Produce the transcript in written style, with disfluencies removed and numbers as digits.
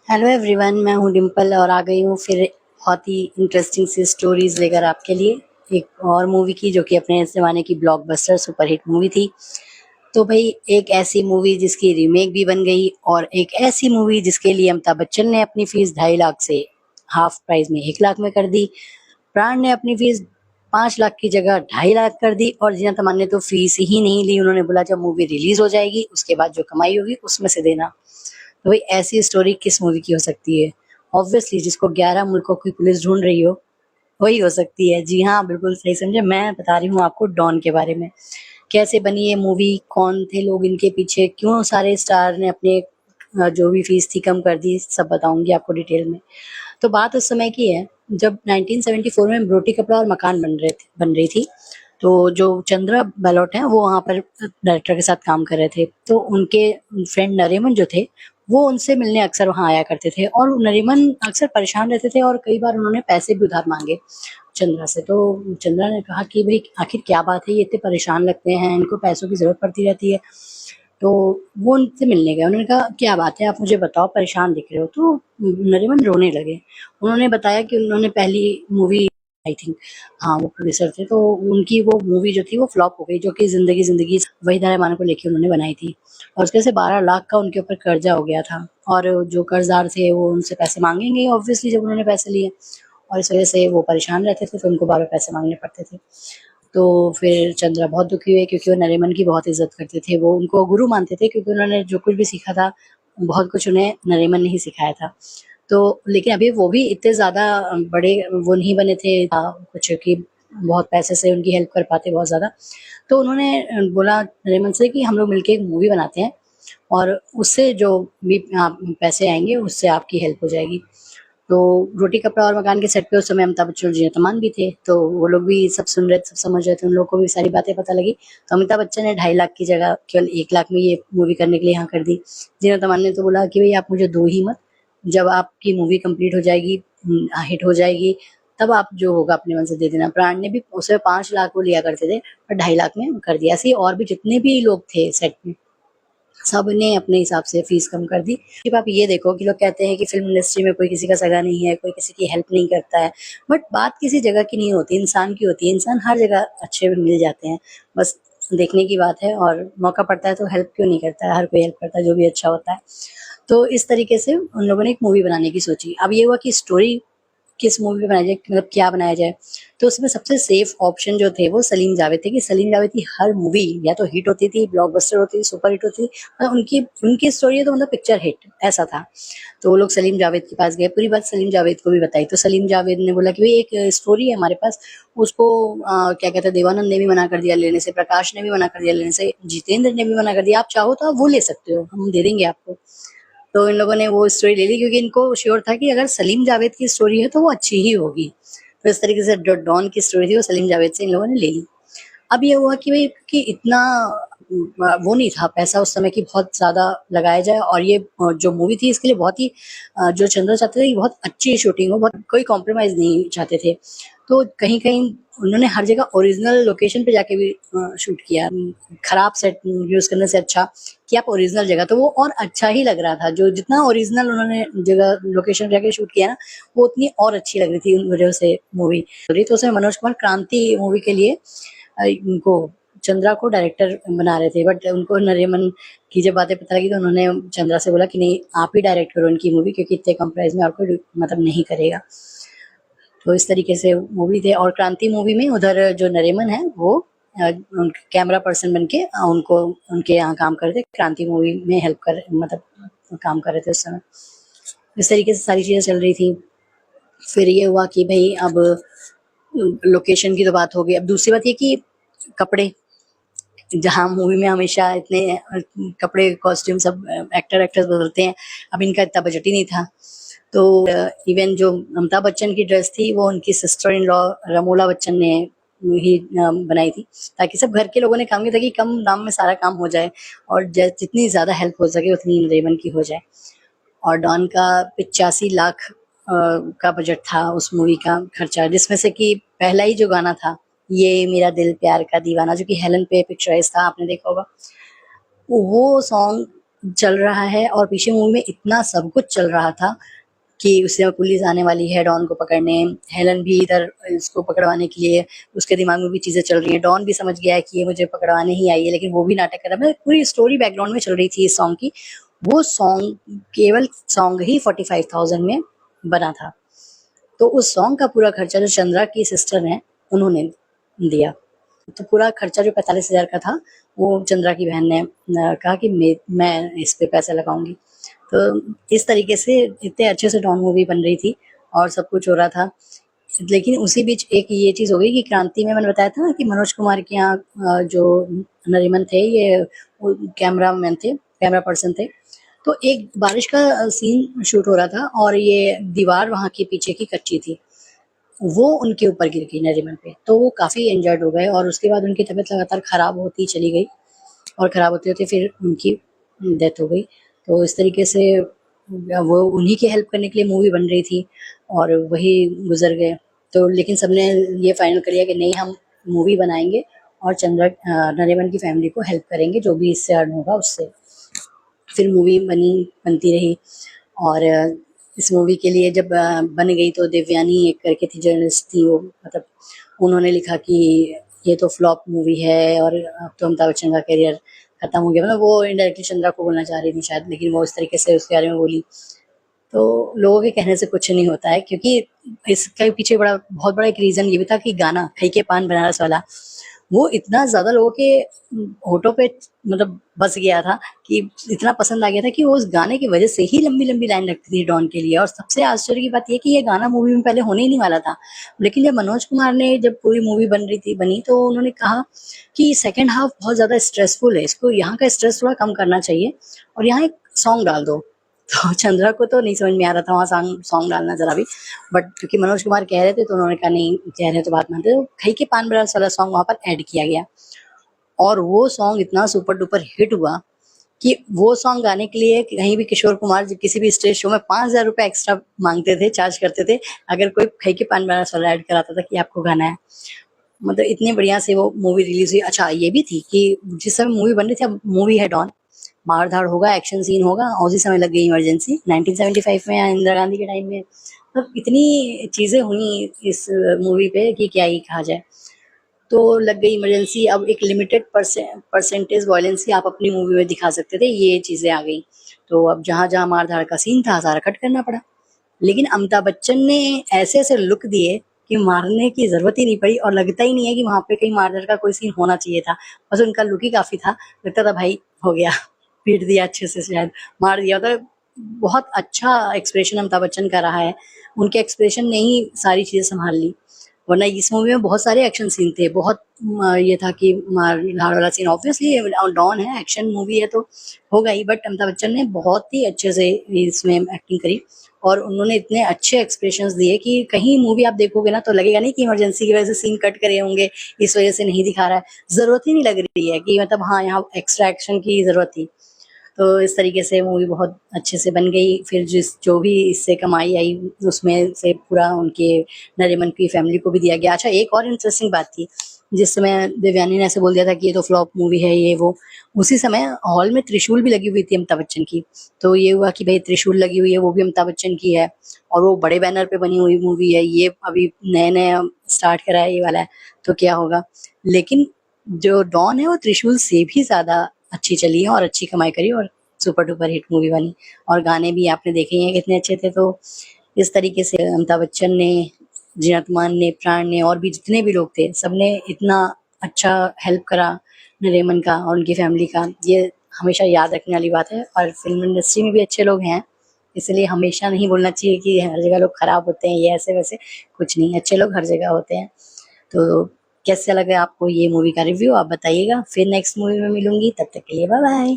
Hello everyone, मैं हूँ डिम्पल और आ गई हूँ फिर बहुत ही इंटरेस्टिंग सी स्टोरीज लेकर आपके लिए एक और मूवी की जो कि अपने ज़माने की ब्लॉकबस्टर सुपरहिट मूवी थी। तो भाई एक ऐसी मूवी जिसकी रीमेक भी बन गई और एक ऐसी मूवी जिसके लिए अमिताभ बच्चन ने अपनी फीस 2.5 लाख से हाफ प्राइस में 1 लाख में कर दी। प्राण ने अपनी फीस 5 लाख की जगह 2.5 लाख कर दी और जीनत अमान ने तो फीस ही नहीं ली। उन्होंने बोला जब मूवी रिलीज हो जाएगी उसके बाद जो कमाई होगी उसमें से देना। तो भाई ऐसी स्टोरी किस मूवी की हो सकती है? ऑब्वियसली जिसको 11 मुल्कों की पुलिस ढूंढ रही हो वही हो सकती है। जी हाँ, बिल्कुल सही समझे। मैं बता रही हूँ आपको डॉन के बारे में। कैसे बनी ये मूवी, कौन थे लोग इनके पीछे, क्यों सारे स्टार ने अपने जो भी फीस थी कम कर दी, सब बताऊंगी आपको डिटेल में। तो बात उस समय की है जब 1974 में रोटी कपड़ा और मकान बन रही थी। तो जो चंद्रा बहलोत हैं वो वहाँ पर डायरेक्टर के साथ काम कर रहे थे। तो उनके फ्रेंड नरीमन जो थे वो उनसे मिलने अक्सर वहाँ आया करते थे और नरीमन अक्सर परेशान रहते थे और कई बार उन्होंने पैसे भी उधार मांगे चंद्रा से। तो चंद्रा ने कहा कि भाई आखिर क्या बात है, ये इतने परेशान लगते हैं, इनको पैसों की जरूरत पड़ती रहती है। तो वो उनसे मिलने गए। उन्होंने कहा क्या बात है, आप मुझे बताओ, परेशान दिख रहे हो। तो नरीमन रोने लगे। उन्होंने बताया कि उन्होंने पहली मूवी, आई थिंक, हाँ वो प्रोड्यूसर थे, तो उनकी वो मूवी जो थी वो फ्लॉप हो गई, जो कि जिंदगी जिंदगी वहीदा रहमान को लेके उन्होंने बनाई थी। और उसके से 12 लाख का उनके ऊपर कर्जा हो गया था। और जो कर्जदार थे वो उनसे पैसे मांगेंगे ऑब्वियसली जब उन्होंने पैसे लिए। और इस वजह से वो परेशान रहते थे तो उनको बार बार पैसे मांगने पड़ते थे। तो फिर चंद्रा बहुत दुखी हुए क्योंकि वो नरीमन की बहुत इज्जत करते थे। वो उनको गुरु मानते थे क्योंकि उन्होंने जो कुछ भी सीखा था बहुत कुछ उन्हें नरीमन ने ही सिखाया था। तो लेकिन अभी वो भी इतने ज़्यादा बड़े वो नहीं बने थे कुछ कि बहुत पैसे से उनकी हेल्प कर पाते बहुत ज़्यादा। तो उन्होंने बोला नरीमन से कि हम लोग मिलके एक मूवी बनाते हैं और उससे जो भी पैसे आएंगे उससे आपकी हेल्प हो जाएगी। तो रोटी कपड़ा और मकान के सेट पे उस समय अमिताभ बच्चन और जीनत अमान भी थे। तो वो लोग भी सब सुन रहे थे, सब समझ रहे थे, उन लोगों को भी सारी बातें पता लगी। तो अमिताभ बच्चन ने 2.5 लाख की जगह केवल 1 लाख में ये मूवी करने के लिए हाँ कर दी। जीनत अमान ने तो बोला कि भाई आप मुझे दो ही मत, जब आपकी मूवी कंप्लीट हो जाएगी, हिट हो जाएगी, तब आप जो होगा अपने मन से दे देना। प्राण ने भी उसे 5 लाख वो लिया करते थे और 2.5 लाख में कर दिया। ऐसे ही और भी जितने भी लोग थे सेट में सबने अपने हिसाब से फीस कम कर दी। अब आप ये देखो कि लोग कहते हैं कि फिल्म इंडस्ट्री में कोई किसी का सगा नहीं है, कोई किसी की हेल्प नहीं करता है। बट बात किसी जगह की नहीं होती, इंसान की होती है। इंसान हर जगह अच्छे भी मिल जाते हैं, बस देखने की बात है। और मौका पड़ता है तो हेल्प क्यों नहीं करता है, हर कोई हेल्प करता है जो भी अच्छा होता है। तो इस तरीके से उन लोगों ने एक मूवी बनाने की सोची। अब ये हुआ कि स्टोरी किस मूवी पे बनाया जाए, मतलब क्या बनाया जाए। तो उसमें सबसे सेफ ऑप्शन जो थे वो सलीम जावेद थे कि सलीम जावेद की हर मूवी या तो हिट होती थी, ब्लॉकबस्टर होती थी, सुपर हिट होती थी। और उनकी उनकी स्टोरी है तो मतलब पिक्चर हिट ऐसा था। तो वो लोग सलीम जावेद के पास गए, पूरी बात सलीम जावेद को भी बताई। तो सलीम जावेद ने बोला कि भाई एक स्टोरी है हमारे पास, उसको क्या कहते हैं, देवानंद ने भी मना कर दिया लेने से, प्रकाश ने भी मना कर दिया लेने से, जितेंद्र ने भी मना कर दिया। आप चाहो तो आप वो ले सकते हो, हम दे देंगे आपको। तो इन लोगों ने वो स्टोरी ले ली क्योंकि इनको श्योर था कि अगर सलीम जावेद की स्टोरी है तो वो अच्छी ही होगी। तो इस तरीके से जो डॉन की स्टोरी थी वो सलीम जावेद से इन लोगों ने ले ली। अब ये हुआ कि भाई कि इतना वो नहीं था पैसा उस समय कि बहुत ज़्यादा लगाया जाए। और ये जो मूवी थी इसके लिए बहुत ही जो चंद्र चाहते थे कि बहुत अच्छी शूटिंग हो, बहुत कोई कॉम्प्रोमाइज़ नहीं चाहते थे। तो कहीं-कहीं उन्होंने हर जगह ओरिजिनल लोकेशन पे जाके भी शूट किया। खराब सेट यूज़ करने से अच्छा कि आप ओरिजिनल जगह, तो वो और अच्छा ही लग रहा था। जो जितना ओरिजिनल उन्होंने जगह लोकेशन जाके शूट किया ना, वो उतनी और अच्छी लग रही थी उन वजह से मूवी। तो उसमें मनोज कुमार क्रांति मूवी के लिए उनको चंद्रा को डायरेक्टर बना रहे थे। बट उनको नरीमन की जब बातें पता लगी तो उन्होंने चंद्रा से बोला कि नहीं, आप ही डायरेक्ट करो इनकी मूवी क्योंकि इतने कम प्राइस में और कोई मतलब नहीं करेगा। तो इस तरीके से मूवी थे। और क्रांति मूवी में उधर जो नरीमन है वो कैमरा पर्सन बन के उनको उनके यहाँ काम कर रहे थे। क्रांति मूवी में हेल्प कर मतलब काम कर रहे थे उस समय। इस तरीके से सारी चीज़ें चल रही थी। फिर ये हुआ कि भाई अब लोकेशन की तो बात हो गई। अब दूसरी बात ये कि कपड़े, जहाँ मूवी में हमेशा इतने कपड़े कॉस्ट्यूम सब एक्टर एक्ट्रेस बदलते हैं, अब इनका इतना बजट ही नहीं था। तो इवन जो अमिताभ बच्चन की ड्रेस थी वो उनकी sister in law Ramola Bachchan ने ही बनाई थी, ताकि सब घर के लोगों ने काम किया ताकि कम दाम में सारा काम हो जाए और जितनी ज़्यादा हेल्प हो सके उतनी रेमन की हो जाए। और डॉन का 85 लाख का बजट था उस मूवी का खर्चा, जिसमें से कि पहला ही जो गाना था ये मेरा दिल प्यार का दीवाना, जो कि हेलन पे पिक्चराइज था, आपने देखा होगा। वो सॉन्ग चल रहा है और पीछे मूवी में इतना सब कुछ चल रहा था कि उससे पुलिस आने वाली है डॉन को पकड़ने, हेलन भी इधर इसको पकड़वाने के लिए, उसके दिमाग में भी चीजें चल रही हैं, डॉन भी समझ गया है कि ये मुझे पकड़वाने ही आई है, लेकिन वो भी नाटक कर रहा है। मतलब पूरी स्टोरी बैकग्राउंड में चल रही थी इस सॉन्ग की। वो सॉन्ग, केवल सॉन्ग ही 45,000 में बना था। तो उस सॉन्ग का पूरा खर्चा जो चंद्रा की सिस्टर है उन्होंने दिया। तो पूरा खर्चा जो 45,000 का था वो चंद्रा की बहन ने कहा कि मैं इस पे पैसा लगाऊंगी। तो इस तरीके से इतने अच्छे से डॉन मूवी बन रही थी और सब कुछ हो रहा था। लेकिन उसी बीच एक ये चीज़ हो गई कि क्रांति में मैंने बताया था ना कि मनोज कुमार के यहाँ जो नरीमन थे ये कैमरा मैन थे, कैमरा पर्सन थे। तो एक बारिश का सीन शूट हो रहा था और ये दीवार वहाँ के पीछे की कच्ची थी, वो उनके ऊपर गिर गई नरीमन पे, तो वो काफ़ी इंजर्ड हो गए और उसके बाद उनकी तबीयत लगातार ख़राब होती चली गई और ख़राब होते-होते फिर उनकी डेथ हो गई। तो इस तरीके से वो उन्हीं की हेल्प करने के लिए मूवी बन रही थी और वही गुज़र गए। तो लेकिन सबने ये फाइनल कर लिया कि नहीं, हम मूवी बनाएँगे और नरीमन की फैमिली को हेल्प करेंगे, जो भी इससे अर्न होगा उससे। फिर मूवी बनती रही और इस मूवी के लिए जब बन गई तो देवयानी एक करके थी, जर्नलिस्ट थी वो, मतलब उन्होंने लिखा कि ये तो फ्लॉप मूवी है और अब तो अमिताभ बच्चन का करियर खत्म हो गया। मतलब वो इनडायरेक्टली चंद्रा को बोलना चाह रही थी शायद, लेकिन वो इस तरीके से उसके बारे में बोली। तो लोगों के कहने से कुछ नहीं होता है, क्योंकि इसके पीछे बहुत बड़ा एक रीज़न ये भी था कि गाना खई के पान बनारस वाला, वो इतना ज़्यादा लोगों के होठों पे मतलब बस गया था कि इतना पसंद आ गया था कि वो उस गाने की वजह से ही लंबी-लंबी लाइन लगती थी डॉन के लिए। और सबसे आश्चर्य की बात ये कि ये गाना मूवी में पहले होने ही नहीं वाला था। लेकिन जब मनोज कुमार ने जब पूरी मूवी बनी तो उन्होंने कहा कि सेकंड हाफ बहुत ज़्यादा स्ट्रेसफुल है, इसको यहाँ का स्ट्रेस थोड़ा कम करना चाहिए और यहाँ एक सॉन्ग डाल दो। तो चंद्रा को तो नहीं समझ में आ रहा था वहाँ सॉन्ग डालना ज़रा भी, बट क्योंकि मनोज कुमार कह रहे थे तो उन्होंने कहा नहीं, कह रहे तो बात मानते। तो खई के पान बनारस वाला सॉन्ग वहाँ पर ऐड किया गया और वो सॉन्ग इतना सुपर डुपर हिट हुआ कि वो सॉन्ग गाने के लिए कहीं भी किशोर कुमार जी किसी भी स्टेज शो में 5,000 रुपए एक्स्ट्रा मांगते थे, चार्ज करते थे, अगर कोई खई के पान बनारस वाला ऐड कराता था कि आपको गाना है। मतलब इतनी बढ़िया से वो मूवी रिलीज हुई। अच्छा ये भी थी कि जिस समय मूवी बन रही थी, अब मूवी है डॉन, मार-धाड़ होगा, एक्शन सीन होगा और उसी समय लग गई इमरजेंसी 1975 में या इंदिरा गांधी के टाइम में। मतलब इतनी चीज़ें हुई इस मूवी पे कि क्या ही कहा जाए। तो लग गई इमरजेंसी, अब एक लिमिटेड परसेंटेज वायलेंस ही आप अपनी मूवी में दिखा सकते थे, ये चीज़ें आ गई। तो अब जहाँ-जहाँ मार-धाड़ का सीन था सारा कट करना पड़ा। लेकिन अमिताभ बच्चन ने ऐसे-ऐसे लुक दिए कि मारने की ज़रूरत ही नहीं पड़ी और लगता ही नहीं है कि वहाँ पे कहीं मार-धाड़ का कोई सीन होना चाहिए था। बस उनका लुक ही काफ़ी था, लगता था भाई हो गया, पीट दिया अच्छे से, शायद मार दिया। तो बहुत अच्छा एक्सप्रेशन अमिताभ बच्चन का रहा है, उनके एक्सप्रेशन ने ही सारी चीज़ें सँभाल ली। वरना इस मूवी में बहुत सारे एक्शन सीन थे, बहुत ये था कि मार-धाड़ वाला सीन, ऑब्वियसली डॉन है, एक्शन मूवी है तो होगा ही, बट अमिताभ बच्चन ने बहुत ही अच्छे से इसमें एक्टिंग करी और उन्होंने इतने अच्छे एक्सप्रेशंस दिए कि कहीं मूवी आप देखोगे ना तो लगेगा नहीं कि इमरजेंसी की वजह से सीन कट करे होंगे, इस वजह से नहीं दिखा रहा है। ज़रूरत ही नहीं लग रही है कि मतलब हाँ, यहाँ एक्स्ट्रा एक्शन की ज़रूरत थी। तो इस तरीके से मूवी बहुत अच्छे से बन गई। फिर जो भी इससे कमाई आई उसमें से पूरा उनके नरीमन की फैमिली को भी दिया गया। अच्छा एक और इंटरेस्टिंग बात थी, जिस समय देवयानी ने ऐसे बोल दिया था कि ये तो फ्लॉप मूवी है ये वो, उसी समय हॉल में त्रिशूल भी लगी हुई थी अमिताभ बच्चन की। तो ये हुआ कि भाई त्रिशूल लगी हुई है, वो भी अमिताभ बच्चन की है और वो बड़े बैनर पे बनी हुई मूवी है, ये अभी नए-नए स्टार्ट करा है ये वाला है, तो क्या होगा। लेकिन जो डॉन है वो त्रिशूल से भी ज़्यादा अच्छी चली है और अच्छी कमाई करी और सुपर डुपर हिट मूवी बनी और गाने भी आपने देखे ही हैं कितने अच्छे थे। तो इस तरीके से अमिताभ बच्चन ने, जीनत अमान ने, प्राण ने और भी जितने भी लोग थे, सबने इतना अच्छा हेल्प करा नरीमन का और उनकी फैमिली का, ये हमेशा याद रखने वाली बात है। और फिल्म इंडस्ट्री में भी अच्छे लोग हैं, इसलिए हमेशा नहीं बोलना चाहिए कि हर जगह लोग खराब होते हैं, ये ऐसे-वैसे कुछ नहीं, अच्छे लोग हर जगह होते हैं। तो कैसा लगा आपको ये मूवी का रिव्यू आप बताइएगा। फिर नेक्स्ट मूवी में मिलूँगी, तब तक के लिए बाय बाय।